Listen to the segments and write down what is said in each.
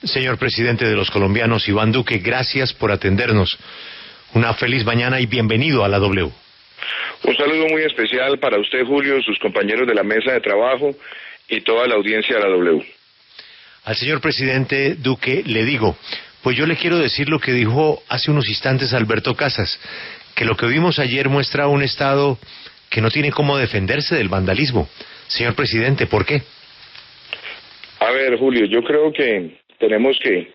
Señor presidente de los colombianos, Iván Duque, gracias por atendernos. Una feliz mañana y bienvenido a la W. Un saludo muy especial para usted, Julio, sus compañeros de la mesa de trabajo y toda la audiencia de la W. Al señor presidente Duque le digo, pues yo le quiero decir lo que dijo hace unos instantes Alberto Casas, que lo que vimos ayer muestra un Estado que no tiene cómo defenderse del vandalismo. Señor presidente, ¿por qué? A ver, Julio, yo creo que tenemos que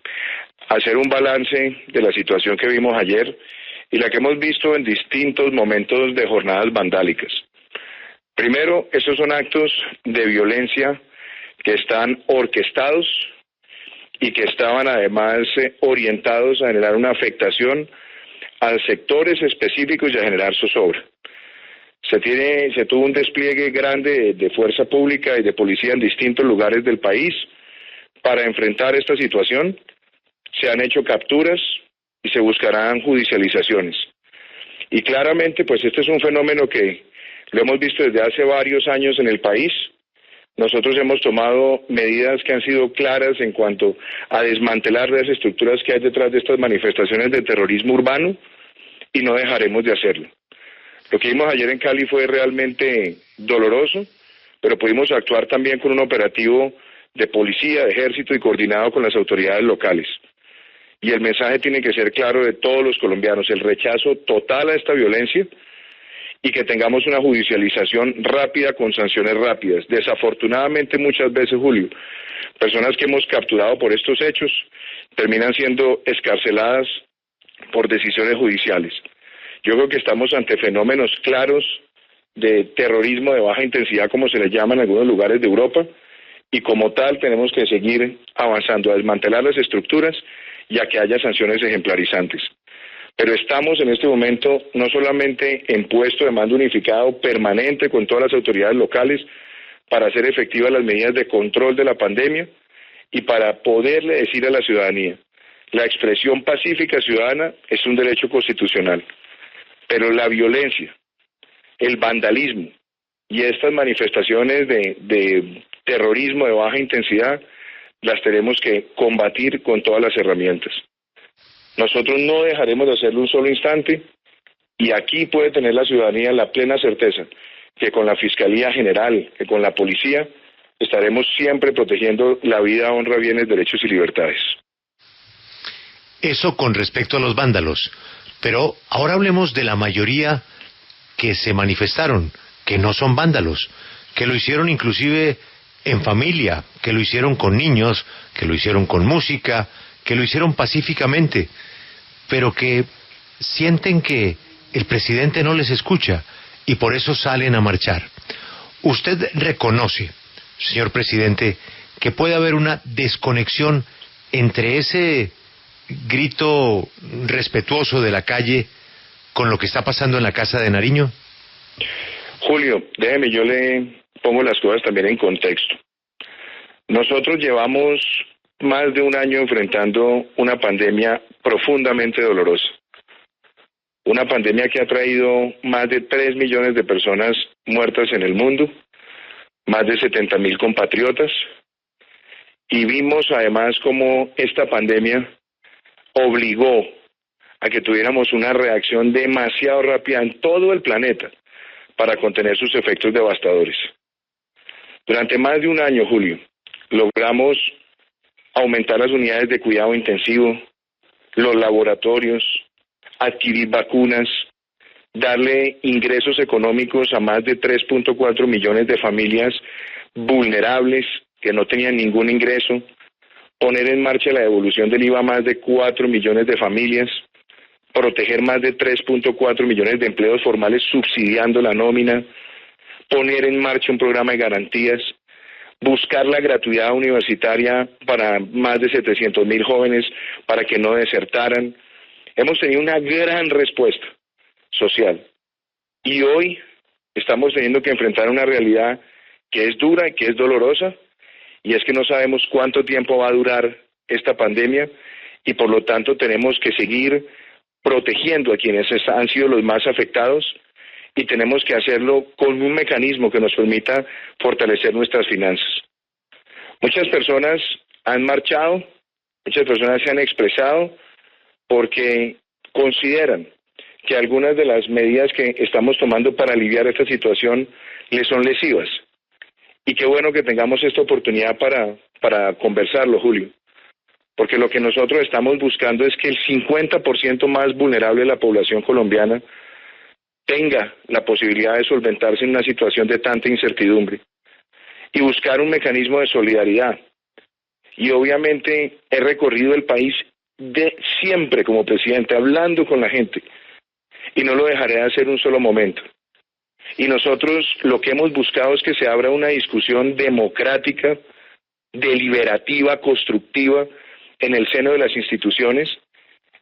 hacer un balance de la situación que vimos ayer y la que hemos visto en distintos momentos de jornadas vandálicas. Primero, estos son actos de violencia que están orquestados y que estaban además orientados a generar una afectación a sectores específicos y a generar zozobra. Se tuvo un despliegue grande de fuerza pública y de policía en distintos lugares del país para enfrentar esta situación. Se han hecho capturas y se buscarán judicializaciones. Y claramente, pues este es un fenómeno que lo hemos visto desde hace varios años en el país. Nosotros hemos tomado medidas que han sido claras en cuanto a desmantelar las estructuras que hay detrás de estas manifestaciones de terrorismo urbano y no dejaremos de hacerlo. Lo que vimos ayer en Cali fue realmente doloroso, pero pudimos actuar también con un operativo de policía, de ejército y coordinado con las autoridades locales. Y el mensaje tiene que ser claro de todos los colombianos, el rechazo total a esta violencia y que tengamos una judicialización rápida con sanciones rápidas. Desafortunadamente muchas veces, Julio, personas que hemos capturado por estos hechos terminan siendo excarceladas por decisiones judiciales. Yo creo que estamos ante fenómenos claros de terrorismo de baja intensidad, como se les llama en algunos lugares de Europa, y como tal tenemos que seguir avanzando a desmantelar las estructuras y a que haya sanciones ejemplarizantes. Pero estamos en este momento no solamente en puesto de mando unificado permanente con todas las autoridades locales para hacer efectivas las medidas de control de la pandemia y para poderle decir a la ciudadanía, la expresión pacífica ciudadana es un derecho constitucional. Pero la violencia, el vandalismo y estas manifestaciones de terrorismo de baja intensidad las tenemos que combatir con todas las herramientas. Nosotros no dejaremos de hacerlo un solo instante y aquí puede tener la ciudadanía la plena certeza que con la Fiscalía General, que con la Policía, estaremos siempre protegiendo la vida, honra, bienes, derechos y libertades. Eso con respecto a los vándalos. Pero ahora hablemos de la mayoría que se manifestaron, que no son vándalos, que lo hicieron inclusive en familia, que lo hicieron con niños, que lo hicieron con música, que lo hicieron pacíficamente, pero que sienten que el presidente no les escucha y por eso salen a marchar. Usted reconoce, señor presidente, que puede haber una desconexión entre ese grito respetuoso de la calle con lo que está pasando en la Casa de Nariño? Julio, déjeme, yo le pongo las cosas también en contexto. Nosotros llevamos más de un año enfrentando una pandemia profundamente dolorosa. Una pandemia que ha traído más de 3 millones de personas muertas en el mundo, más de 70,000 compatriotas, y vimos además cómo esta pandemia obligó a que tuviéramos una reacción demasiado rápida en todo el planeta para contener sus efectos devastadores. Durante más de un año, Julio, logramos aumentar las unidades de cuidado intensivo, los laboratorios, adquirir vacunas, darle ingresos económicos a más de 3.4 millones de familias vulnerables que no tenían ningún ingreso, poner en marcha la devolución del IVA a más de 4 millones de familias, proteger más de 3.4 millones de empleos formales subsidiando la nómina, poner en marcha un programa de garantías, buscar la gratuidad universitaria para más de 700,000 jóvenes para que no desertaran. Hemos tenido una gran respuesta social y hoy estamos teniendo que enfrentar una realidad que es dura y que es dolorosa, y es que no sabemos cuánto tiempo va a durar esta pandemia y por lo tanto tenemos que seguir protegiendo a quienes han sido los más afectados y tenemos que hacerlo con un mecanismo que nos permita fortalecer nuestras finanzas. Muchas personas han marchado Muchas personas se han expresado porque consideran que algunas de las medidas que estamos tomando para aliviar esta situación les son lesivas. Y qué bueno que tengamos esta oportunidad para conversarlo, Julio. Porque lo que nosotros estamos buscando es que el 50% más vulnerable de la población colombiana tenga la posibilidad de solventarse en una situación de tanta incertidumbre y buscar un mecanismo de solidaridad. Y obviamente he recorrido el país de siempre como presidente, hablando con la gente, y no lo dejaré de hacer un solo momento. Y nosotros lo que hemos buscado es que se abra una discusión democrática, deliberativa, constructiva, en el seno de las instituciones,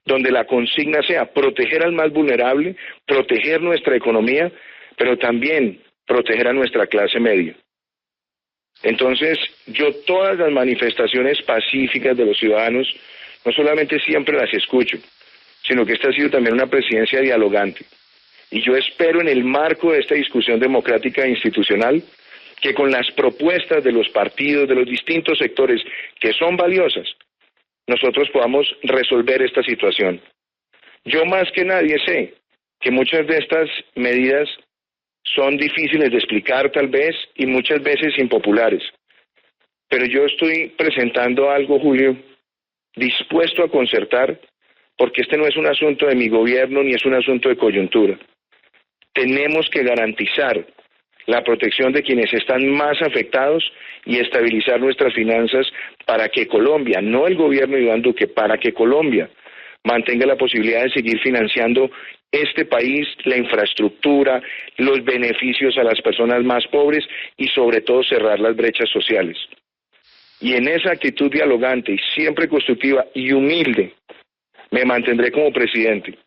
donde la consigna sea proteger al más vulnerable, proteger nuestra economía, pero también proteger a nuestra clase media. Entonces, yo todas las manifestaciones pacíficas de los ciudadanos, no solamente siempre las escucho, sino que esta ha sido también una presidencia dialogante. Y yo espero en el marco de esta discusión democrática e institucional, que con las propuestas de los partidos, de los distintos sectores, que son valiosas, nosotros podamos resolver esta situación. Yo más que nadie sé que muchas de estas medidas son difíciles de explicar tal vez y muchas veces impopulares. Pero yo estoy presentando algo, Julio, dispuesto a concertar, porque este no es un asunto de mi gobierno ni es un asunto de coyuntura. Tenemos que garantizar la protección de quienes están más afectados y estabilizar nuestras finanzas para que Colombia, no el gobierno de Iván Duque, para que Colombia mantenga la posibilidad de seguir financiando este país, la infraestructura, los beneficios a las personas más pobres y sobre todo cerrar las brechas sociales. Y en esa actitud dialogante y siempre constructiva y humilde me mantendré como presidente,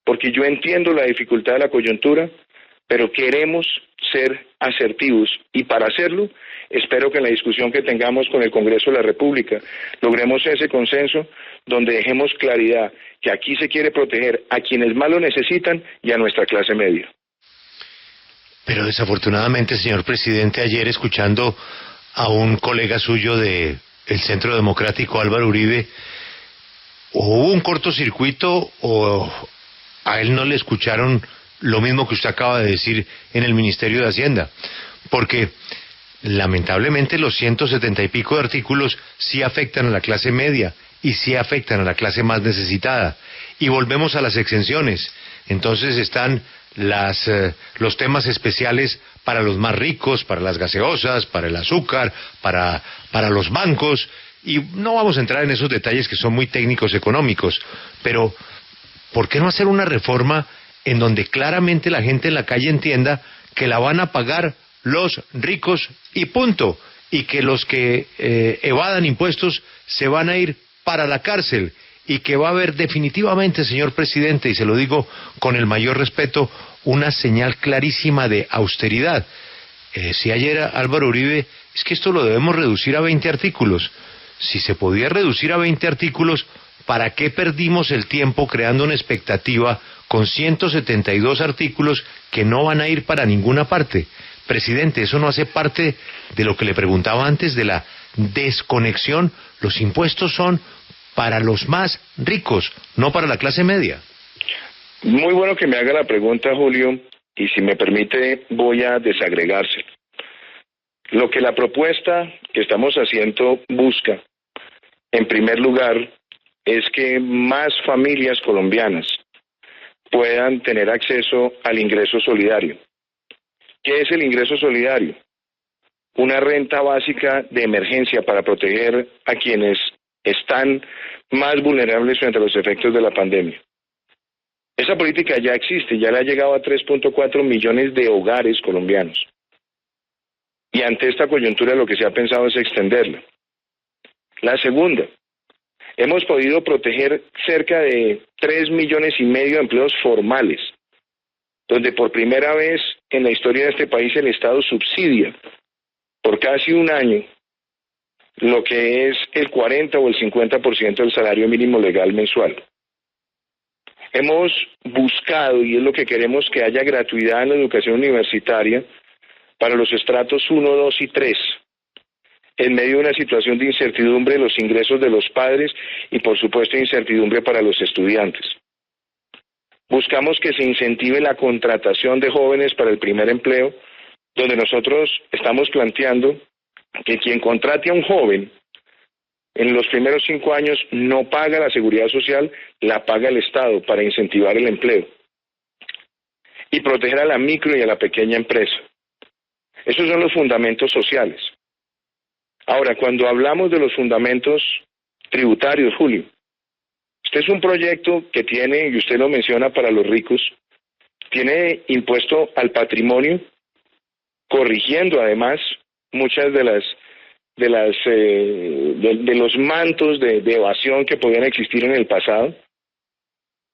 porque yo entiendo la dificultad de la coyuntura, pero queremos ser asertivos y para hacerlo espero que en la discusión que tengamos con el Congreso de la República logremos ese consenso donde dejemos claridad que aquí se quiere proteger a quienes más lo necesitan y a nuestra clase media. Pero desafortunadamente, señor presidente, ayer escuchando a un colega suyo de el Centro Democrático, Álvaro Uribe, o hubo un cortocircuito o a él no le escucharon lo mismo que usted acaba de decir en el Ministerio de Hacienda, porque lamentablemente los 170 y pico de artículos sí afectan a la clase media y sí afectan a la clase más necesitada. Y volvemos a las exenciones. Entonces están los temas especiales para los más ricos, para las gaseosas, para el azúcar, para los bancos, y no vamos a entrar en esos detalles que son muy técnicos económicos, pero ¿por qué no hacer una reforma en donde claramente la gente en la calle entienda que la van a pagar los ricos y punto, y que los que evadan impuestos se van a ir para la cárcel, y que va a haber definitivamente, señor presidente, y se lo digo con el mayor respeto, una señal clarísima de austeridad? Si ayer Álvaro Uribe, es que esto lo debemos reducir a 20 artículos. Si se podía reducir a 20 artículos, ¿para qué perdimos el tiempo creando una expectativa con 172 artículos que no van a ir para ninguna parte? Presidente, eso no hace parte de lo que le preguntaba antes de la desconexión. Los impuestos son para los más ricos, no para la clase media. Muy bueno que me haga la pregunta, Julio, y si me permite voy a desagregarse. Lo que la propuesta que estamos haciendo busca, en primer lugar, es que más familias colombianas puedan tener acceso al ingreso solidario. ¿Qué es el ingreso solidario? Una renta básica de emergencia para proteger a quienes están más vulnerables frente a los efectos de la pandemia. Esa política ya existe, ya le ha llegado a 3.4 millones de hogares colombianos. Y ante esta coyuntura lo que se ha pensado es extenderla. La segunda, hemos podido proteger cerca de 3,5 millones de empleos formales, donde por primera vez en la historia de este país el Estado subsidia por casi un año lo que es el 40 o el 50% del salario mínimo legal mensual. Hemos buscado, y es lo que queremos, que haya gratuidad en la educación universitaria para los estratos 1, 2 y 3. en medio de una situación de incertidumbre, los ingresos de los padres y por supuesto incertidumbre para los estudiantes. Buscamos que se incentive la contratación de jóvenes para el primer empleo, donde nosotros estamos planteando que quien contrate a un joven en los primeros 5 años no paga la seguridad social, la paga el Estado para incentivar el empleo y proteger a la micro y a la pequeña empresa. Esos son los fundamentos sociales. Ahora, cuando hablamos de los fundamentos tributarios, Julio, este es un proyecto que tiene, y usted lo menciona para los ricos, tiene impuesto al patrimonio, corrigiendo además muchas de los mantos de evasión que podían existir en el pasado,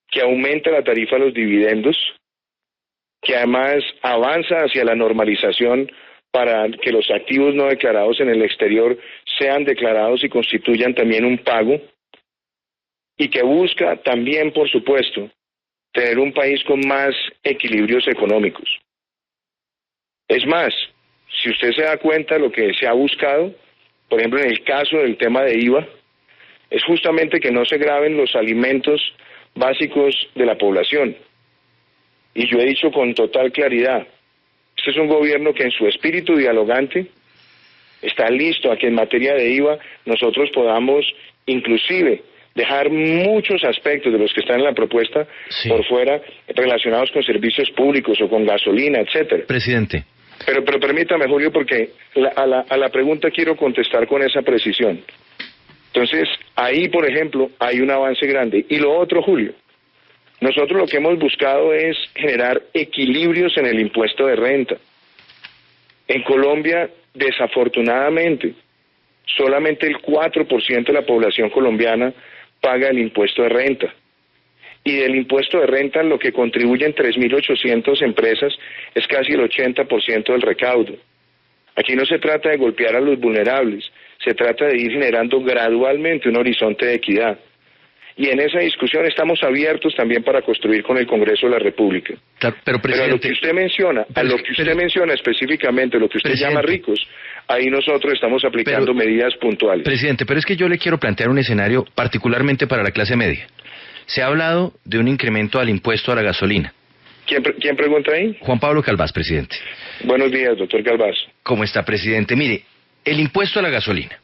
que aumenta la tarifa a los dividendos, que además avanza hacia la normalización para que los activos no declarados en el exterior sean declarados y constituyan también un pago, y que busca también, por supuesto, tener un país con más equilibrios económicos. Es más, si usted se da cuenta, lo que se ha buscado, por ejemplo, en el caso del tema de IVA, es justamente que no se graven los alimentos básicos de la población. Y yo he dicho con total claridad, este es un gobierno que en su espíritu dialogante está listo a que en materia de IVA nosotros podamos inclusive dejar muchos aspectos de los que están en la propuesta por fuera, relacionados con servicios públicos o con gasolina, etcétera. Presidente. Pero permítame, Julio, porque a la pregunta quiero contestar con esa precisión. Entonces, ahí, por ejemplo, hay un avance grande. Y lo otro, Julio, nosotros lo que hemos buscado es generar equilibrios en el impuesto de renta. En Colombia, desafortunadamente, solamente el 4% de la población colombiana paga el impuesto de renta. Y del impuesto de renta lo que contribuyen 3.800 empresas es casi el 80% del recaudo. Aquí no se trata de golpear a los vulnerables, se trata de ir generando gradualmente un horizonte de equidad. Y en esa discusión estamos abiertos también para construir con el Congreso de la República. Claro, pero a lo que usted menciona, menciona específicamente, lo que usted llama ricos, ahí nosotros estamos aplicando medidas puntuales. Presidente, pero es que yo le quiero plantear un escenario particularmente para la clase media. Se ha hablado de un incremento al impuesto a la gasolina. ¿Quién pregunta ahí? Juan Pablo Calvás, presidente. Buenos días, doctor Calvás. ¿Cómo está, presidente? Mire, el impuesto a la gasolina.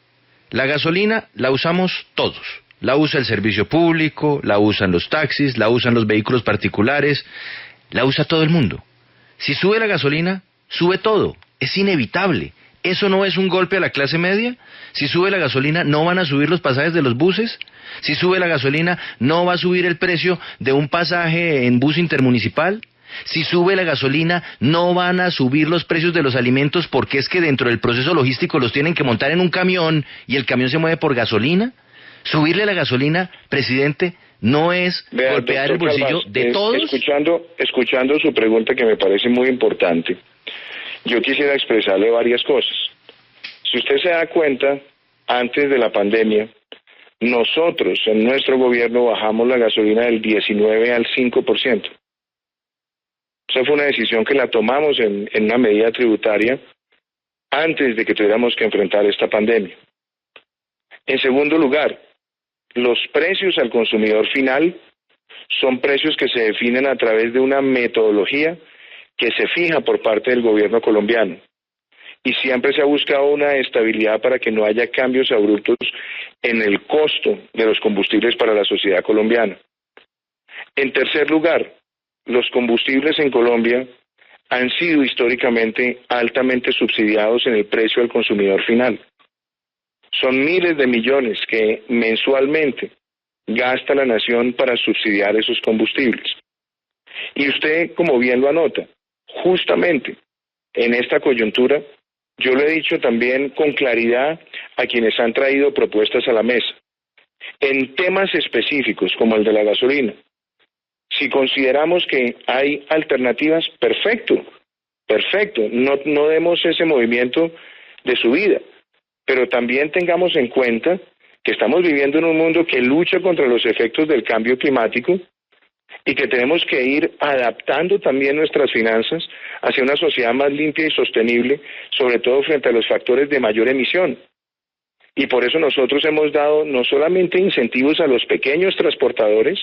La gasolina la usamos todos. La usa el servicio público, la usan los taxis, la usan los vehículos particulares, la usa todo el mundo. Si sube la gasolina, sube todo. Es inevitable. ¿Eso no es un golpe a la clase media? Si sube la gasolina, ¿no van a subir los pasajes de los buses? Si sube la gasolina, ¿no va a subir el precio de un pasaje en bus intermunicipal? Si sube la gasolina, ¿no van a subir los precios de los alimentos porque es que dentro del proceso logístico los tienen que montar en un camión y el camión se mueve por gasolina? Subirle la gasolina, presidente, ¿no es golpear el bolsillo de todos? Escuchando su pregunta, que me parece muy importante, yo quisiera expresarle varias cosas. Si usted se da cuenta, antes de la pandemia, nosotros en nuestro gobierno bajamos la gasolina del 19 al 5%. Esa fue una decisión que la tomamos en una medida tributaria antes de que tuviéramos que enfrentar esta pandemia. En segundo lugar, los precios al consumidor final son precios que se definen a través de una metodología que se fija por parte del gobierno colombiano. Y siempre se ha buscado una estabilidad para que no haya cambios abruptos en el costo de los combustibles para la sociedad colombiana. En tercer lugar, los combustibles en Colombia han sido históricamente altamente subsidiados en el precio al consumidor final. Son miles de millones que mensualmente gasta la nación para subsidiar esos combustibles. Y usted, como bien lo anota, justamente en esta coyuntura, yo lo he dicho también con claridad a quienes han traído propuestas a la mesa. En temas específicos como el de la gasolina, si consideramos que hay alternativas, perfecto, no demos ese movimiento de subida. Pero también tengamos en cuenta que estamos viviendo en un mundo que lucha contra los efectos del cambio climático y que tenemos que ir adaptando también nuestras finanzas hacia una sociedad más limpia y sostenible, sobre todo frente a los factores de mayor emisión. Y por eso nosotros hemos dado no solamente incentivos a los pequeños transportadores,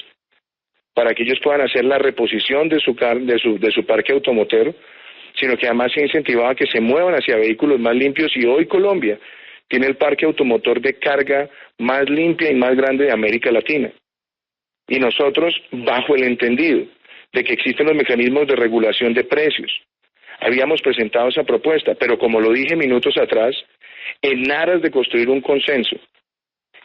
para que ellos puedan hacer la reposición de su parque automotor, sino que además se ha incentivado a que se muevan hacia vehículos más limpios, y hoy Colombia tiene el parque automotor de carga más limpia y más grande de América Latina. Y nosotros, bajo el entendido de que existen los mecanismos de regulación de precios, habíamos presentado esa propuesta, pero como lo dije minutos atrás, en aras de construir un consenso,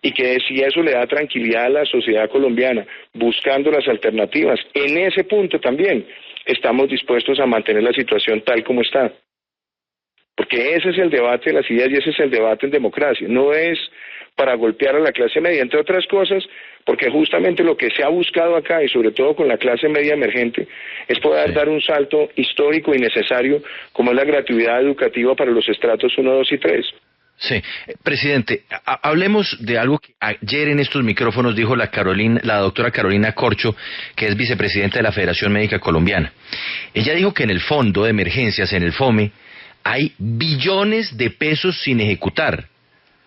y que si eso le da tranquilidad a la sociedad colombiana, buscando las alternativas, en ese punto también estamos dispuestos a mantener la situación tal como está. Porque ese es el debate de las ideas y ese es el debate en democracia. No es para golpear a la clase media, entre otras cosas, porque justamente lo que se ha buscado acá, y sobre todo con la clase media emergente, es poder dar un salto histórico y necesario, como es la gratuidad educativa para los estratos 1, 2 y 3. Sí, presidente, hablemos de algo que ayer en estos micrófonos dijo la doctora Carolina Corcho, que es vicepresidenta de la Federación Médica Colombiana. Ella dijo que en el Fondo de Emergencias, en el FOME, hay billones de pesos sin ejecutar,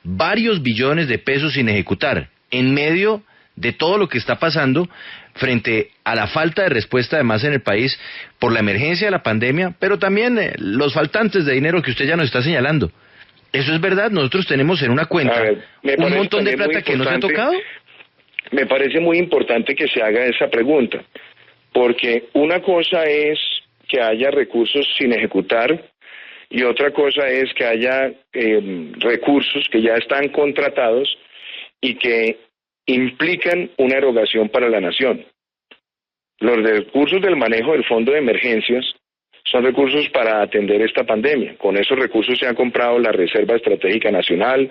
varios billones de pesos sin ejecutar, en medio de todo lo que está pasando frente a la falta de respuesta además en el país por la emergencia de la pandemia, pero también los faltantes de dinero que usted ya nos está señalando. ¿Eso es verdad? Nosotros tenemos en una cuenta un montón de plata que no se ha tocado. Me parece muy importante que se haga esa pregunta, porque una cosa es que haya recursos sin ejecutar y otra cosa es que haya recursos que ya están contratados y que implican una erogación para la nación. Los recursos del manejo del Fondo de Emergencias son recursos para atender esta pandemia. Con esos recursos se ha comprado la Reserva Estratégica Nacional,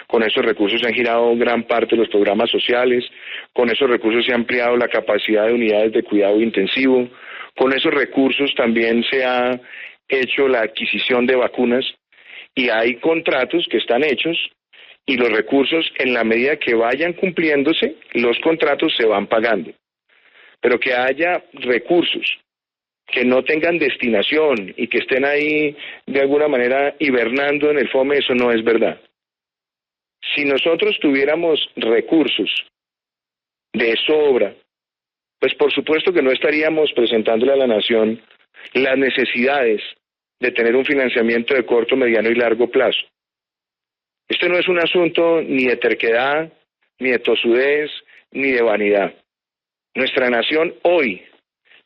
con esos recursos se han girado gran parte de los programas sociales, con esos recursos se ha ampliado la capacidad de unidades de cuidado intensivo, con esos recursos también se ha hecho la adquisición de vacunas, y hay contratos que están hechos, y los recursos, en la medida que vayan cumpliéndose, los contratos se van pagando. Pero que haya recursos que no tengan destinación y que estén ahí de alguna manera hibernando en el FOME, eso no es verdad. Si nosotros tuviéramos recursos de sobra, pues por supuesto que no estaríamos presentándole a la nación las necesidades de tener un financiamiento de corto, mediano y largo plazo. Este no es un asunto ni de terquedad, ni de tosudez, ni de vanidad. Nuestra nación hoy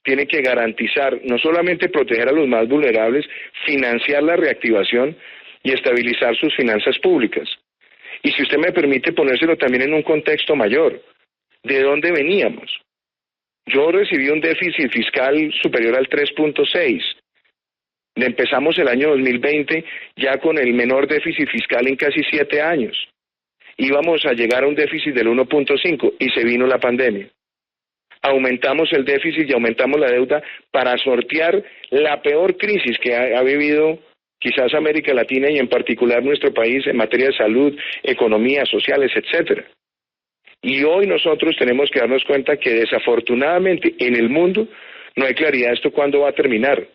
tiene que garantizar, no solamente proteger a los más vulnerables, financiar la reactivación y estabilizar sus finanzas públicas. Y si usted me permite ponérselo también en un contexto mayor, ¿de dónde veníamos? Yo recibí un déficit fiscal superior al 3.6. Empezamos el año 2020 ya con el menor déficit fiscal en casi 7 años. Íbamos a llegar a un déficit del 1.5 y se vino la pandemia. Aumentamos el déficit y aumentamos la deuda para sortear la peor crisis que ha vivido quizás América Latina y en particular nuestro país en materia de salud, economía, sociales, etcétera. Y hoy nosotros tenemos que darnos cuenta que desafortunadamente en el mundo no hay claridad de esto cuándo va a terminar.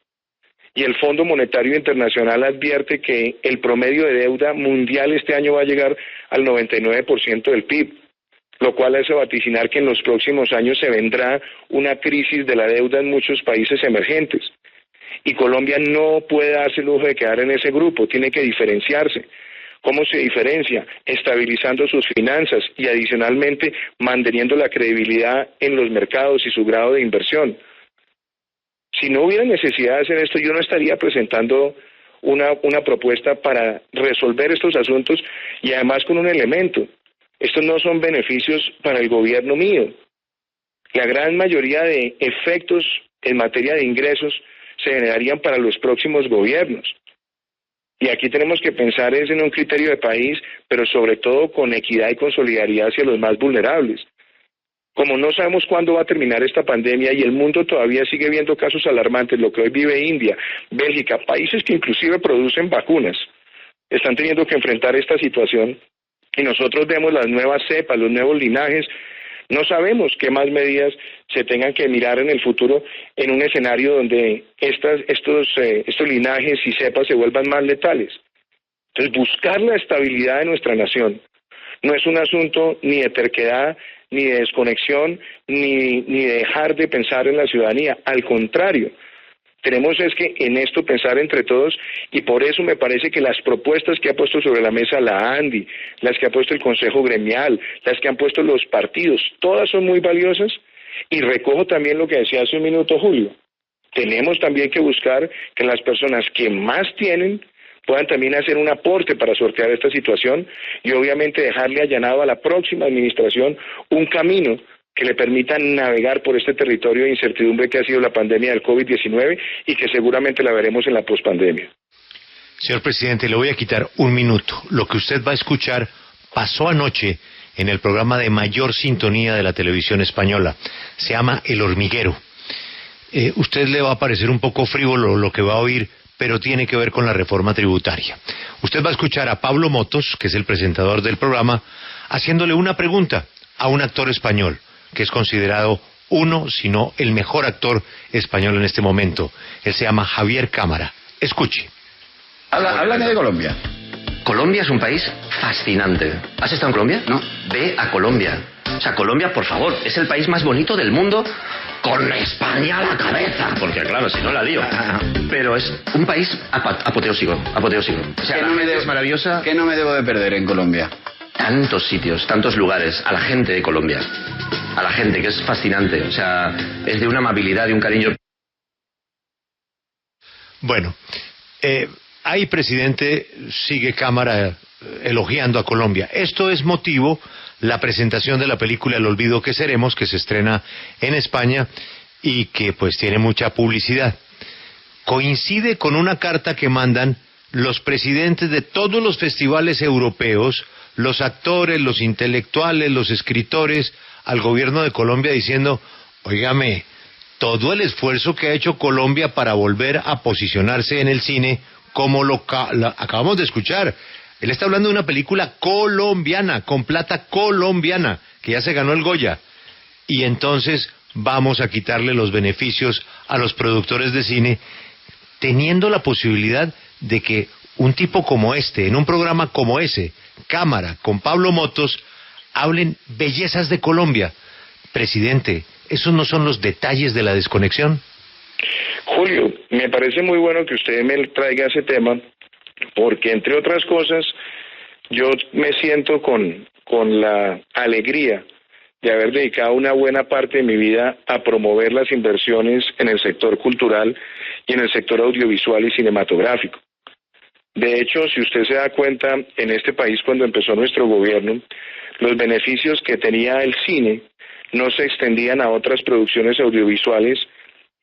Y el Fondo Monetario Internacional advierte que el promedio de deuda mundial este año va a llegar al 99% del PIB. Lo cual hace vaticinar que en los próximos años se vendrá una crisis de la deuda en muchos países emergentes. Y Colombia no puede darse el lujo de quedar en ese grupo, tiene que diferenciarse. ¿Cómo se diferencia? Estabilizando sus finanzas y adicionalmente manteniendo la credibilidad en los mercados y su grado de inversión. Si no hubiera necesidad de hacer esto, yo no estaría presentando una propuesta para resolver estos asuntos y además con un elemento. Estos no son beneficios para el gobierno mío. La gran mayoría de efectos en materia de ingresos se generarían para los próximos gobiernos. Y aquí tenemos que pensar es en un criterio de país, pero sobre todo con equidad y con solidaridad hacia los más vulnerables. Como no sabemos cuándo va a terminar esta pandemia y el mundo todavía sigue viendo casos alarmantes, lo que hoy vive India, Bélgica, países que inclusive producen vacunas, están teniendo que enfrentar esta situación. Y nosotros vemos las nuevas cepas, los nuevos linajes, no sabemos qué más medidas se tengan que mirar en el futuro en un escenario donde estos linajes y cepas se vuelvan más letales. Entonces, buscar la estabilidad de nuestra nación, No es un asunto ni de terquedad, ni de desconexión, ni de dejar de pensar en la ciudadanía. Al contrario, tenemos es que en esto pensar entre todos, y por eso me parece que las propuestas que ha puesto sobre la mesa la ANDI, las que ha puesto el Consejo Gremial, las que han puesto los partidos, todas son muy valiosas, y recojo también lo que decía hace un minuto Julio. Tenemos también que buscar que las personas que más tienen puedan también hacer un aporte para sortear esta situación y obviamente dejarle allanado a la próxima administración un camino que le permita navegar por este territorio de incertidumbre que ha sido la pandemia del COVID-19 y que seguramente la veremos en la pospandemia. Señor presidente, le voy a quitar un minuto. Lo que usted va a escuchar pasó anoche en el programa de mayor sintonía de la televisión española. Se llama El Hormiguero. Usted le va a parecer un poco frívolo lo que va a oír, pero tiene que ver con la reforma tributaria. Usted va a escuchar a Pablo Motos, que es el presentador del programa, haciéndole una pregunta a un actor español, que es considerado uno, si no el mejor actor español en este momento. Él se llama Javier Cámara. Escuche. Háblame de Colombia. Colombia es un país fascinante. ¿Has estado en Colombia? No. Ve a Colombia. O sea, Colombia, por favor, es el país más bonito del mundo con España a la cabeza. Porque claro, si no la lío. Pero es un país apoteósico. O sea, la gente es maravillosa. ¿Qué no me debo de perder en Colombia? Tantos sitios, tantos lugares, a la gente de Colombia. A la gente, que es fascinante. O sea, es de una amabilidad, de un cariño. Bueno, ahí, presidente, sigue Cámara elogiando a Colombia. Esto es motivo la presentación de la película El olvido que seremos, que se estrena en España y que pues tiene mucha publicidad. Coincide con una carta que mandan los presidentes de todos los festivales europeos, los actores, los intelectuales, los escritores, al gobierno de Colombia diciendo, óigame, todo el esfuerzo que ha hecho Colombia para volver a posicionarse en el cine, como lo acabamos de escuchar. Él está hablando de una película colombiana, con plata colombiana, que ya se ganó el Goya. Y entonces vamos a quitarle los beneficios a los productores de cine, teniendo la posibilidad de que un tipo como este, en un programa como ese, Cámara, con Pablo Motos, hablen bellezas de Colombia. Presidente, ¿esos no son los detalles de la desconexión? Julio, me parece muy bueno que usted me traiga ese tema, porque entre otras cosas, yo me siento con la alegría de haber dedicado una buena parte de mi vida a promover las inversiones en el sector cultural y en el sector audiovisual y cinematográfico. De hecho, si usted se da cuenta, en este país cuando empezó nuestro gobierno, los beneficios que tenía el cine no se extendían a otras producciones audiovisuales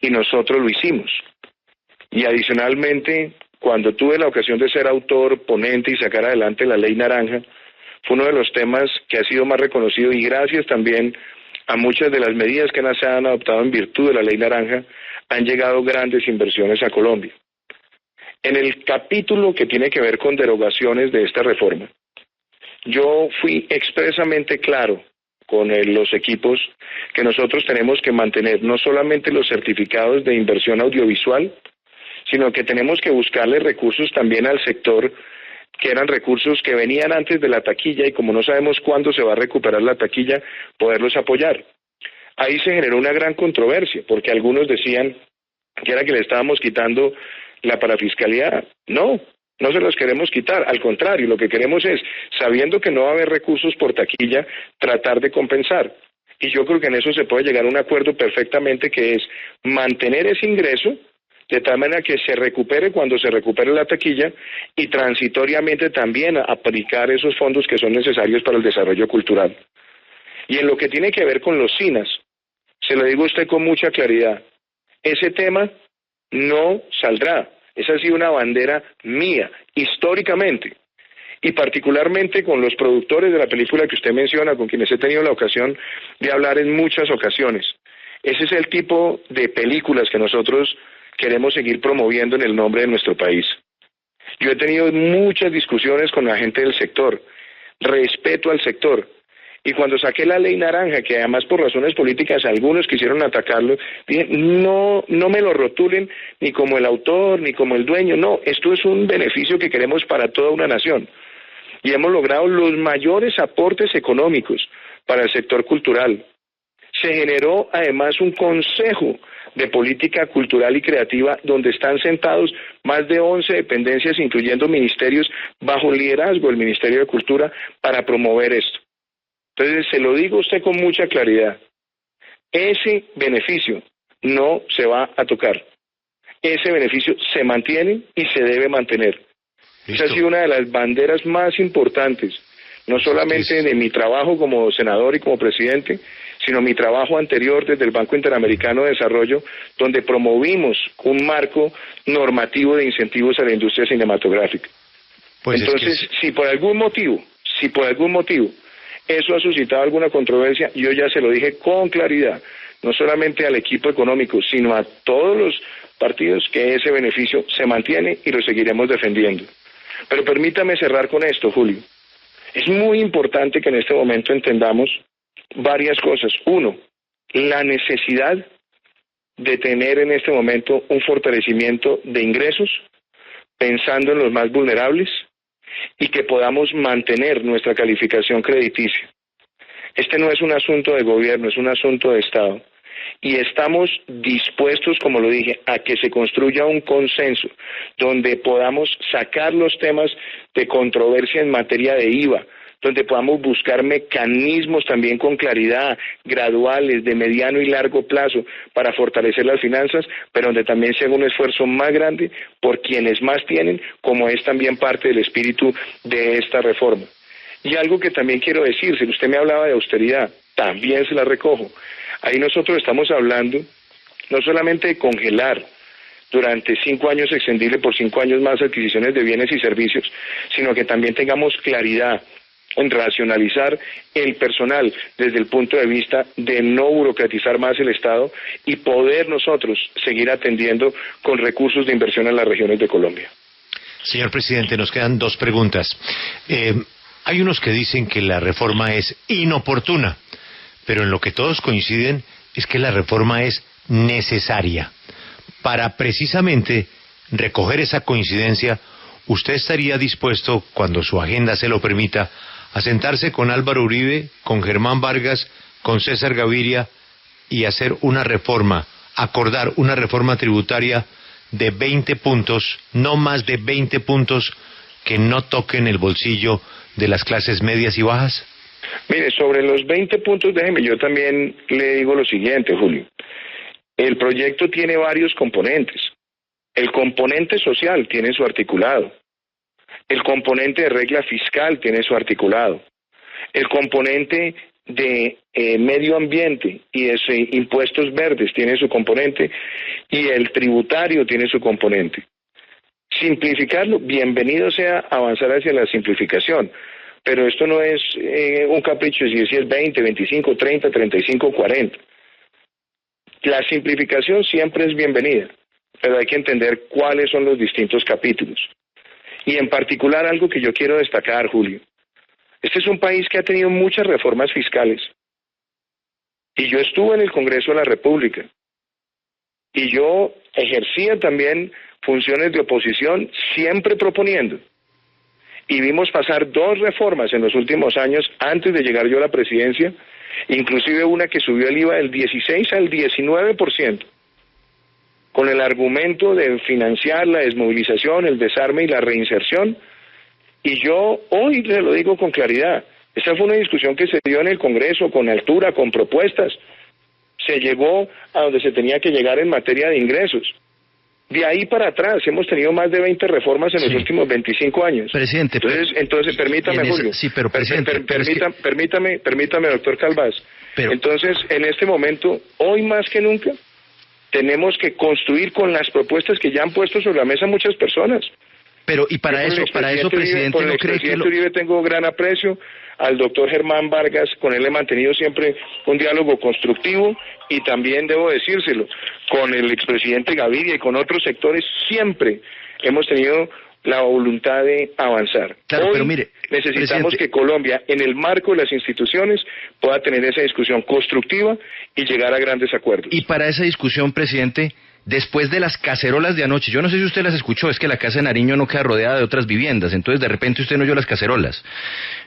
y nosotros lo hicimos. Y adicionalmente, cuando tuve la ocasión de ser autor, ponente y sacar adelante la Ley Naranja, fue uno de los temas que ha sido más reconocido y gracias también a muchas de las medidas que se han adoptado en virtud de la Ley Naranja, han llegado grandes inversiones a Colombia. En el capítulo que tiene que ver con derogaciones de esta reforma, yo fui expresamente claro con los equipos que nosotros tenemos que mantener no solamente los certificados de inversión audiovisual, sino que tenemos que buscarle recursos también al sector, que eran recursos que venían antes de la taquilla y como no sabemos cuándo se va a recuperar la taquilla, poderlos apoyar. Ahí se generó una gran controversia, porque algunos decían que era que le estábamos quitando la parafiscalidad. No se los queremos quitar, al contrario, lo que queremos es, sabiendo que no va a haber recursos por taquilla, tratar de compensar. Y yo creo que en eso se puede llegar a un acuerdo perfectamente, que es mantener ese ingreso de tal manera que se recupere cuando se recupere la taquilla y transitoriamente también aplicar esos fondos que son necesarios para el desarrollo cultural. Y en lo que tiene que ver con los CINAS, se lo digo a usted con mucha claridad, ese tema no saldrá. Esa ha sido una bandera mía, históricamente, y particularmente con los productores de la película que usted menciona, con quienes he tenido la ocasión de hablar en muchas ocasiones. Ese es el tipo de películas que nosotros queremos seguir promoviendo en el nombre de nuestro país. Yo he tenido muchas discusiones con la gente del sector, respeto al sector, y cuando saqué la Ley Naranja, que además por razones políticas algunos quisieron atacarlo, dije, no me lo rotulen ni como el autor, ni como el dueño, no, esto es un beneficio que queremos para toda una nación. y hemos logrado los mayores aportes económicos para el sector cultural. Se generó además un consejo de política cultural y creativa donde están sentados más de 11 dependencias, incluyendo ministerios, bajo el liderazgo del Ministerio de Cultura para promover esto. Entonces, se lo digo a usted con mucha claridad, ese beneficio no se va a tocar. Ese beneficio se mantiene y se debe mantener. Esa ha sido una de las banderas más importantes, no solamente de mi trabajo como senador y como presidente, sino mi trabajo anterior desde el Banco Interamericano de Desarrollo, donde promovimos un marco normativo de incentivos a la industria cinematográfica. Pues entonces, si por algún motivo, eso ha suscitado alguna controversia, yo ya se lo dije con claridad, no solamente al equipo económico, sino a todos los partidos, que ese beneficio se mantiene y lo seguiremos defendiendo. Pero permítame cerrar con esto, Julio. Es muy importante que en este momento entendamos varias cosas. Uno, la necesidad de tener en este momento un fortalecimiento de ingresos, pensando en los más vulnerables, y que podamos mantener nuestra calificación crediticia. Este no es un asunto de gobierno, es un asunto de Estado. Y estamos dispuestos, como lo dije, a que se construya un consenso donde podamos sacar los temas de controversia en materia de IVA, donde podamos buscar mecanismos también con claridad, graduales, de mediano y largo plazo, para fortalecer las finanzas, pero donde también se haga un esfuerzo más grande por quienes más tienen, como es también parte del espíritu de esta reforma. Y algo que también quiero decir, si usted me hablaba de austeridad, también se la recojo. Ahí nosotros estamos hablando no solamente de congelar durante 5 años, extendible por 5 años más, adquisiciones de bienes y servicios, sino que también tengamos claridad en racionalizar el personal desde el punto de vista de no burocratizar más el Estado y poder nosotros seguir atendiendo con recursos de inversión en las regiones de Colombia. Señor presidente, nos quedan 2 preguntas. Hay unos que dicen que la reforma es inoportuna, pero en lo que todos coinciden es que la reforma es necesaria. Para precisamente recoger esa coincidencia, ¿usted estaría dispuesto, cuando su agenda se lo permita, a sentarse con Álvaro Uribe, con Germán Vargas, con César Gaviria y hacer una reforma, acordar una reforma tributaria de 20 puntos, no más de 20 puntos, que no toquen el bolsillo de las clases medias y bajas? Mire, sobre los 20 puntos, déjeme, yo también le digo lo siguiente, Julio. El proyecto tiene varios componentes. El componente social tiene su articulado. El componente de regla fiscal tiene su articulado. El componente de medio ambiente y de impuestos verdes tiene su componente, y el tributario tiene su componente. Simplificarlo, bienvenido sea avanzar hacia la simplificación, pero esto no es un capricho si es 20, 25, 30, 35, 40. La simplificación siempre es bienvenida, pero hay que entender cuáles son los distintos capítulos. Y en particular algo que yo quiero destacar, Julio. Este es un país que ha tenido muchas reformas fiscales. Y yo estuve en el Congreso de la República. Y yo ejercía también funciones de oposición, siempre proponiendo. Y vimos pasar 2 reformas en los últimos años antes de llegar yo a la presidencia, inclusive una que subió el IVA del 16 al 19%, con el argumento de financiar la desmovilización, el desarme y la reinserción. Y yo hoy le lo digo con claridad, esta fue una discusión que se dio en el Congreso con altura, con propuestas. Se llegó a donde se tenía que llegar en materia de ingresos. De ahí para atrás hemos tenido más de 20 reformas en los últimos 25 años. Presidente, entonces permítame, Julio. Sí, pero presidente, permítame, doctor Calvás. Entonces, en este momento, hoy más que nunca, tenemos que construir con las propuestas que ya han puesto sobre la mesa muchas personas. Pero, y para eso, presidente, ¿no cree que Uribe tengo gran aprecio, al doctor Germán Vargas, con él he mantenido siempre un diálogo constructivo, y también debo decírselo, con el expresidente Gaviria y con otros sectores siempre hemos tenido la voluntad de avanzar. Claro, hoy pero mire, necesitamos que Colombia, en el marco de las instituciones, pueda tener esa discusión constructiva y llegar a grandes acuerdos. Y para esa discusión, presidente, después de las cacerolas de anoche, yo no sé si usted las escuchó, es que la Casa de Nariño no queda rodeada de otras viviendas, entonces de repente usted no oyó las cacerolas.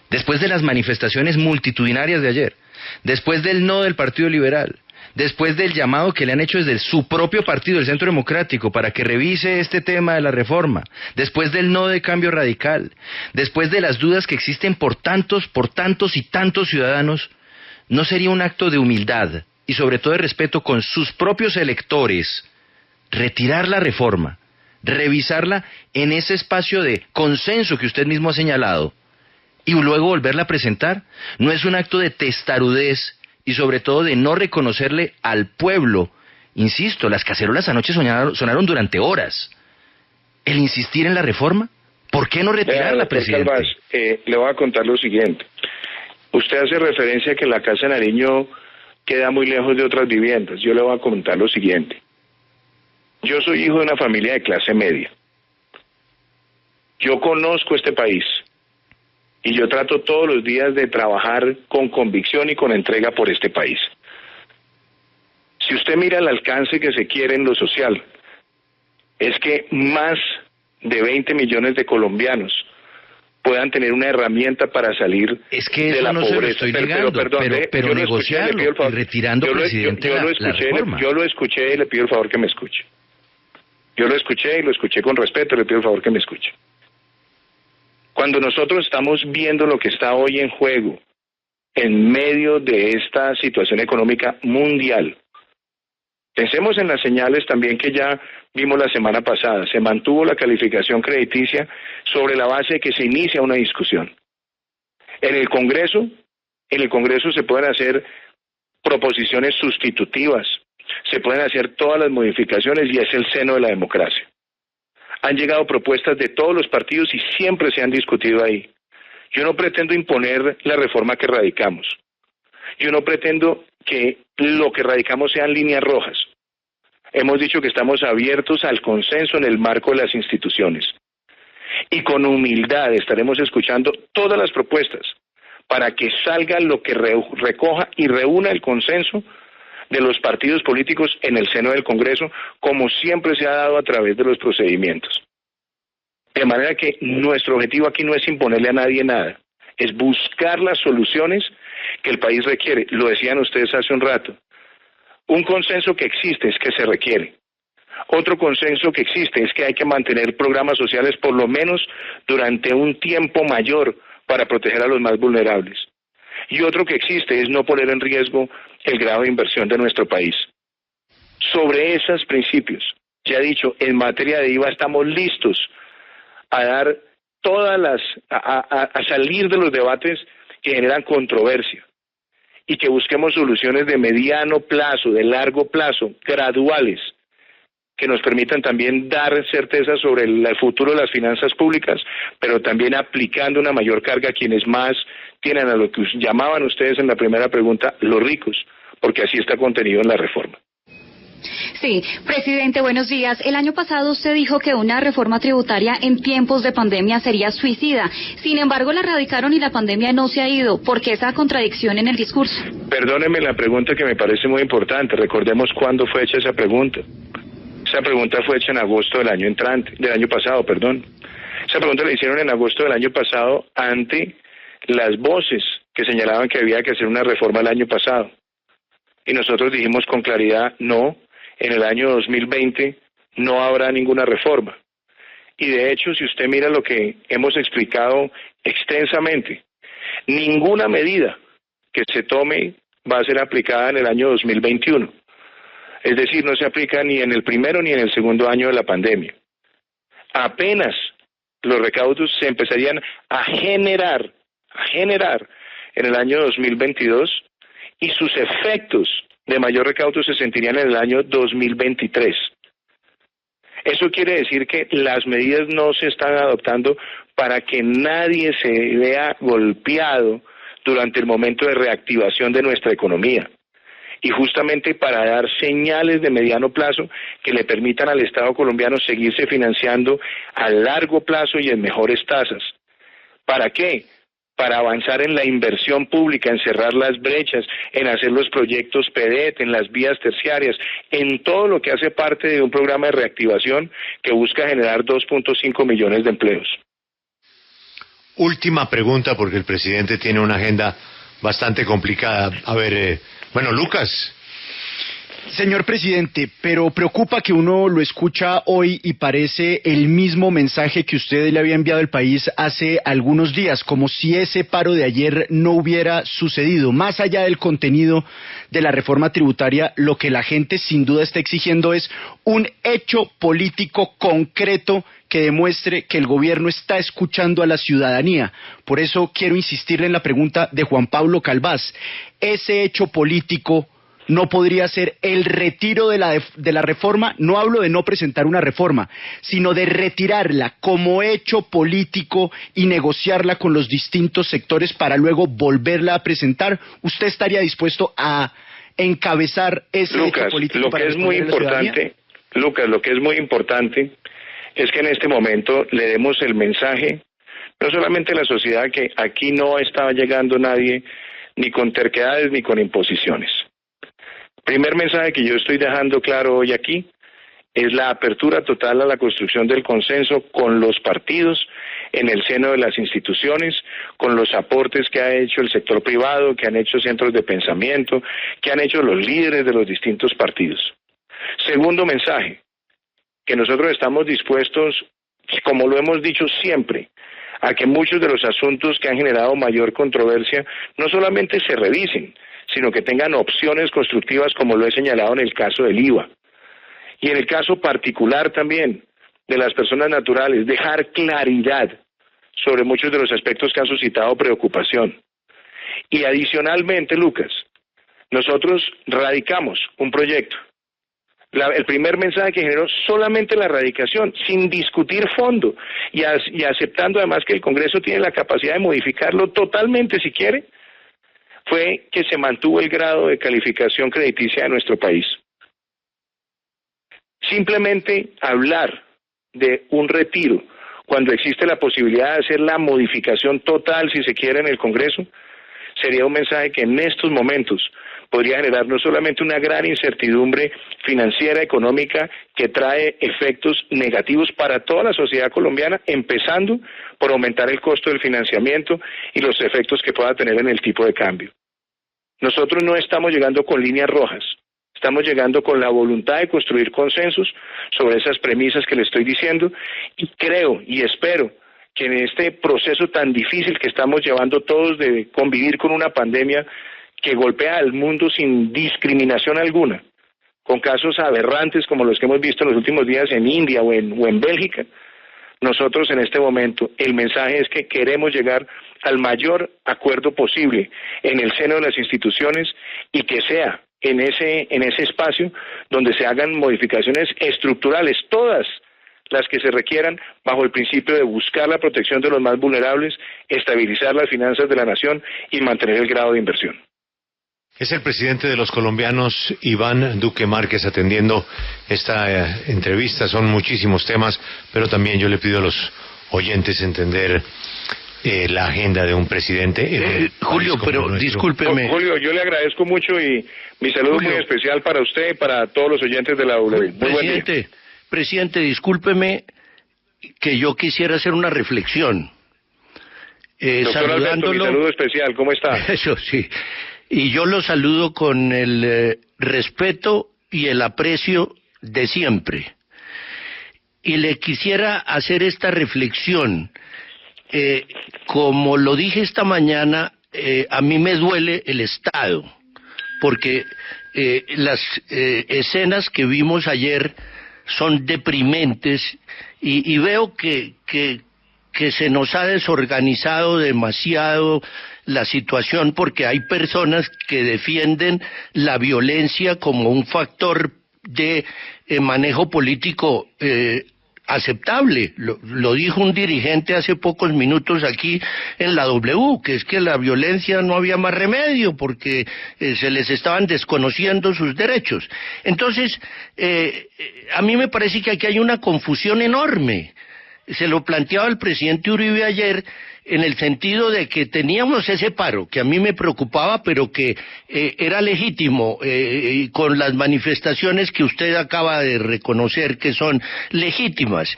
Después de las manifestaciones multitudinarias de ayer, después del no del Partido Liberal, después del llamado que le han hecho desde su propio partido, el Centro Democrático, para que revise este tema de la reforma, después del no de Cambio Radical, después de las dudas que existen por tantos y tantos ciudadanos, ¿no sería un acto de humildad y sobre todo de respeto con sus propios electores retirar la reforma, revisarla en ese espacio de consenso que usted mismo ha señalado y luego volverla a presentar? ¿No es un acto de testarudez y sobre todo de no reconocerle al pueblo? Insisto, las cacerolas anoche sonaron durante horas. ¿El insistir en la reforma? ¿Por qué no retirarla, presidente? Calvás, le voy a contar lo siguiente. Usted hace referencia a que la Casa de Nariño queda muy lejos de otras viviendas. Yo le voy a comentar lo siguiente. Yo soy hijo de una familia de clase media. Yo conozco este país y yo trato todos los días de trabajar con convicción y con entrega por este país. Si usted mira el alcance que se quiere en lo social, es que más de 20 millones de colombianos puedan tener una herramienta para salir de la pobreza. Pero negociarlo y retirando, presidente, la reforma. Yo lo escuché y le pido el favor que me escuche. Yo lo escuché y lo escuché con respeto, le pido el favor que me escuche. Cuando nosotros estamos viendo lo que está hoy en juego, en medio de esta situación económica mundial, pensemos en las señales también que ya vimos la semana pasada. Se mantuvo la calificación crediticia sobre la base de que se inicia una discusión. En el Congreso se pueden hacer proposiciones sustitutivas, se pueden hacer todas las modificaciones y es el seno de la democracia. Han llegado propuestas de todos los partidos y siempre se han discutido ahí. Yo no pretendo imponer la reforma que radicamos. Yo no pretendo que lo que radicamos sean líneas rojas. Hemos dicho que estamos abiertos al consenso en el marco de las instituciones. Y con humildad estaremos escuchando todas las propuestas para que salga lo que recoja y reúna el consenso de los partidos políticos en el seno del Congreso, como siempre se ha dado a través de los procedimientos. De manera que nuestro objetivo aquí no es imponerle a nadie nada, es buscar las soluciones que el país requiere. Lo decían ustedes hace un rato. Un consenso que existe es que se requiere. Otro consenso que existe es que hay que mantener programas sociales por lo menos durante un tiempo mayor para proteger a los más vulnerables. Y otro que existe es no poner en riesgo el grado de inversión de nuestro país. Sobre esos principios, ya he dicho, en materia de IVA estamos listos a dar a salir de los debates que generan controversia y que busquemos soluciones de mediano plazo, de largo plazo, graduales, que nos permitan también dar certeza sobre el futuro de las finanzas públicas, pero también aplicando una mayor carga a quienes más tienen, a lo que llamaban ustedes en la primera pregunta, los ricos, porque así está contenido en la reforma. Sí, presidente, buenos días. El año pasado usted dijo que una reforma tributaria en tiempos de pandemia sería suicida. Sin embargo, la radicaron y la pandemia no se ha ido. ¿Por qué esa contradicción en el discurso? Perdóneme la pregunta que me parece muy importante. Recordemos cuándo fue hecha esa pregunta. Esa pregunta fue hecha en agosto del año pasado. Esa pregunta la hicieron en agosto del año pasado ante las voces que señalaban que había que hacer una reforma el año pasado. Y nosotros dijimos con claridad, no, en el año 2020 no habrá ninguna reforma. Y de hecho, si usted mira lo que hemos explicado extensamente, ninguna medida que se tome va a ser aplicada en el año 2021. Es decir, no se aplica ni en el primero ni en el segundo año de la pandemia. Apenas los recaudos se empezarían a generar en el año 2022 y sus efectos de mayor recaudo se sentirían en el año 2023. Eso quiere decir que las medidas no se están adoptando para que nadie se vea golpeado durante el momento de reactivación de nuestra economía. Y justamente para dar señales de mediano plazo que le permitan al Estado colombiano seguirse financiando a largo plazo y en mejores tasas. ¿Para qué? para avanzar en la inversión pública, en cerrar las brechas, en hacer los proyectos PEDET, en las vías terciarias, en todo lo que hace parte de un programa de reactivación que busca generar 2.5 millones de empleos. Última pregunta, porque el presidente tiene una agenda bastante complicada. A ver, bueno, Lucas. Señor presidente, pero preocupa que uno lo escucha hoy y parece el mismo mensaje que usted le había enviado al país hace algunos días, como si ese paro de ayer no hubiera sucedido. Más allá del contenido de la reforma tributaria, lo que la gente sin duda está exigiendo es un hecho político concreto que demuestre que el gobierno está escuchando a la ciudadanía. Por eso quiero insistirle en la pregunta de Juan Pablo Calvás. Ese hecho político no podría ser el retiro de la reforma. No hablo de no presentar una reforma, sino de retirarla como hecho político y negociarla con los distintos sectores para luego volverla a presentar. ¿Usted estaría dispuesto a encabezar ese hecho político? Lo que es muy importante, Lucas, lo que es muy importante es que en este momento le demos el mensaje, no solamente a la sociedad, que aquí no estaba llegando nadie ni con terquedades ni con imposiciones. Primer mensaje que yo estoy dejando claro hoy aquí es la apertura total a la construcción del consenso con los partidos en el seno de las instituciones, con los aportes que ha hecho el sector privado, que han hecho centros de pensamiento, que han hecho los líderes de los distintos partidos. Segundo mensaje, que nosotros estamos dispuestos, como lo hemos dicho siempre, a que muchos de los asuntos que han generado mayor controversia no solamente se revisen, sino que tengan opciones constructivas, como lo he señalado en el caso del IVA. Y en el caso particular también de las personas naturales, dejar claridad sobre muchos de los aspectos que han suscitado preocupación. Y adicionalmente, Lucas, nosotros radicamos un proyecto. El primer mensaje que generó solamente la radicación, sin discutir fondo, y aceptando además que el Congreso tiene la capacidad de modificarlo totalmente si quiere, fue que se mantuvo el grado de calificación crediticia de nuestro país. Simplemente hablar de un retiro cuando existe la posibilidad de hacer la modificación total, si se quiere, en el Congreso, sería un mensaje que en estos momentos podría generar no solamente una gran incertidumbre financiera, económica, que trae efectos negativos para toda la sociedad colombiana, empezando por aumentar el costo del financiamiento y los efectos que pueda tener en el tipo de cambio. Nosotros no estamos llegando con líneas rojas, estamos llegando con la voluntad de construir consensos sobre esas premisas que le estoy diciendo, y creo y espero que en este proceso tan difícil que estamos llevando todos de convivir con una pandemia que golpea al mundo sin discriminación alguna, con casos aberrantes como los que hemos visto en los últimos días en India o en Bélgica, nosotros en este momento el mensaje es que queremos llegar al mayor acuerdo posible en el seno de las instituciones, y que sea en ese espacio donde se hagan modificaciones estructurales, todas las que se requieran, bajo el principio de buscar la protección de los más vulnerables, estabilizar las finanzas de la nación y mantener el grado de inversión. Es el presidente de los colombianos, Iván Duque Márquez, atendiendo esta entrevista. Son muchísimos temas, pero también yo le pido a los oyentes entender la agenda de un presidente. Julio, pero discúlpeme. Julio, yo le agradezco mucho y mi saludo muy especial para usted y para todos los oyentes de la W. Muy buen día. Presidente, discúlpeme que yo quisiera hacer una reflexión. Doctor Alberto, mi saludo especial, ¿cómo está? Eso sí. Y yo lo saludo con el respeto y el aprecio de siempre. Y le quisiera hacer esta reflexión. Como lo dije esta mañana, a mí me duele el Estado, porque las escenas que vimos ayer son deprimentes, y veo que se nos ha desorganizado demasiado la situación, porque hay personas que defienden la violencia como un factor de manejo político aceptable. Lo dijo un dirigente hace pocos minutos aquí en la W, que es que la violencia no había más remedio porque se les estaban desconociendo sus derechos. Entonces, a mí me parece que aquí hay una confusión enorme. se lo planteaba el presidente Uribe ayer, en el sentido de que teníamos ese paro, que a mí me preocupaba, pero que era legítimo, con las manifestaciones que usted acaba de reconocer que son legítimas.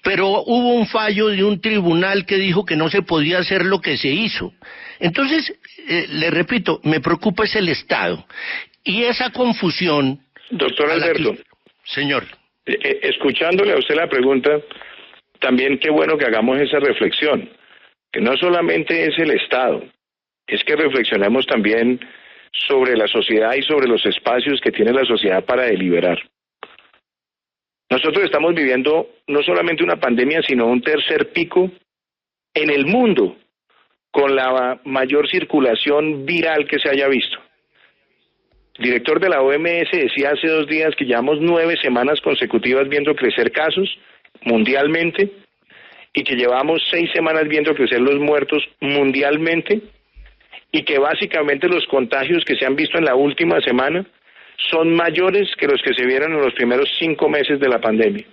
Pero hubo un fallo de un tribunal que dijo que no se podía hacer lo que se hizo. Entonces, le repito, me preocupa es el Estado. Y esa confusión... Doctor Alberto. Señor. Escuchándole a usted la pregunta, también qué bueno que hagamos esa reflexión, que no solamente es el Estado, es que reflexionemos también sobre la sociedad y sobre los espacios que tiene la sociedad para deliberar. Nosotros estamos viviendo no solamente una pandemia, sino un tercer pico en el mundo, con la mayor circulación viral que se haya visto. El director de la OMS decía hace 2 días que llevamos 9 semanas consecutivas viendo crecer casos mundialmente y que llevamos 6 semanas viendo crecer los muertos mundialmente y que básicamente los contagios que se han visto en la última semana son mayores que los que se vieron en los primeros 5 meses de la pandemia.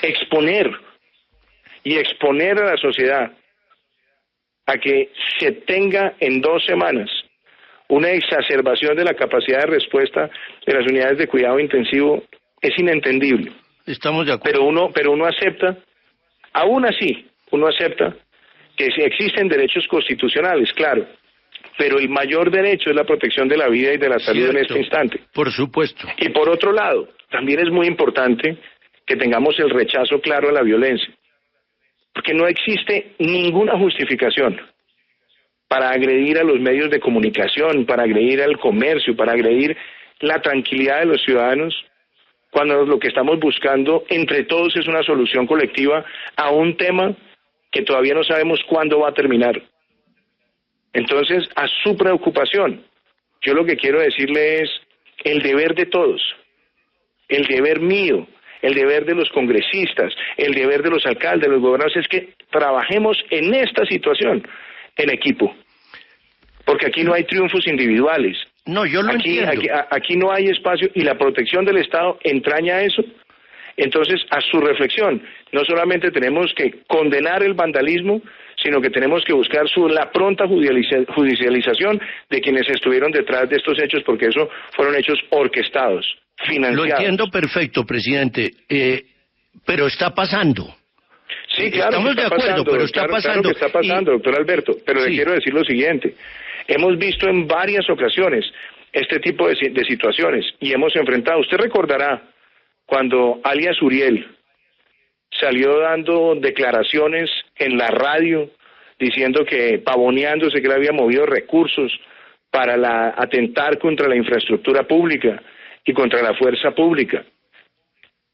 Exponer a la sociedad a que se tenga en 2 semanas una exacerbación de la capacidad de respuesta de las unidades de cuidado intensivo es inentendible. Estamos de acuerdo. Pero uno acepta, aún así, uno acepta que sí existen derechos constitucionales, claro, pero el mayor derecho es la protección de la vida y de la salud. Cierto, en este instante. Por supuesto. Y por otro lado, también es muy importante que tengamos el rechazo claro a la violencia, porque no existe ninguna justificación para agredir a los medios de comunicación, para agredir al comercio, para agredir la tranquilidad de los ciudadanos, cuando lo que estamos buscando entre todos es una solución colectiva a un tema que todavía no sabemos cuándo va a terminar. Entonces, a su preocupación, yo lo que quiero decirle es el deber de todos, el deber mío, el deber de los congresistas, el deber de los alcaldes, de los gobernadores, es que trabajemos en esta situación en equipo, porque aquí no hay triunfos individuales. No, yo lo entiendo. Aquí no hay espacio y la protección del Estado entraña eso. Entonces, a su reflexión, no solamente tenemos que condenar el vandalismo, sino que tenemos que buscar la pronta judicialización de quienes estuvieron detrás de estos hechos, porque eso fueron hechos orquestados, financiados. Lo entiendo perfecto, presidente, pero está pasando. Sí, claro. Estamos de acuerdo, pero está pasando. Claro que está pasando, doctor Alberto, pero le quiero decir lo siguiente. Hemos visto en varias ocasiones este tipo de situaciones y hemos enfrentado. Usted recordará cuando alias Uriel salió dando declaraciones en la radio diciendo que, pavoneándose, que le había movido recursos para atentar contra la infraestructura pública y contra la fuerza pública.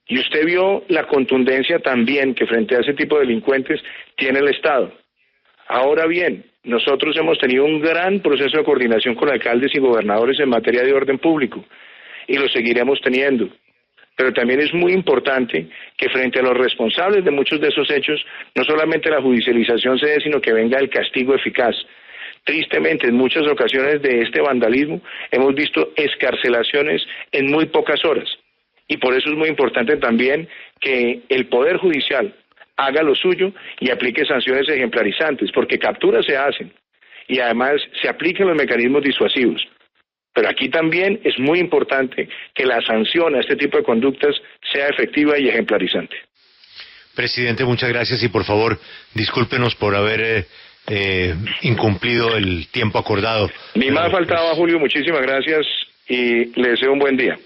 Y usted vio la contundencia también que frente a ese tipo de delincuentes tiene el Estado. Ahora bien, nosotros hemos tenido un gran proceso de coordinación con alcaldes y gobernadores en materia de orden público y lo seguiremos teniendo. Pero también es muy importante que frente a los responsables de muchos de esos hechos, no solamente la judicialización se dé, sino que venga el castigo eficaz. Tristemente, en muchas ocasiones de este vandalismo hemos visto excarcelaciones en muy pocas horas. Y por eso es muy importante también que el Poder Judicial haga lo suyo y aplique sanciones ejemplarizantes, porque capturas se hacen y además se apliquen los mecanismos disuasivos. Pero aquí también es muy importante que la sanción a este tipo de conductas sea efectiva y ejemplarizante. Presidente, muchas gracias y por favor, discúlpenos por haber incumplido el tiempo acordado. Ni más faltaba, Julio, muchísimas gracias y le deseo un buen día.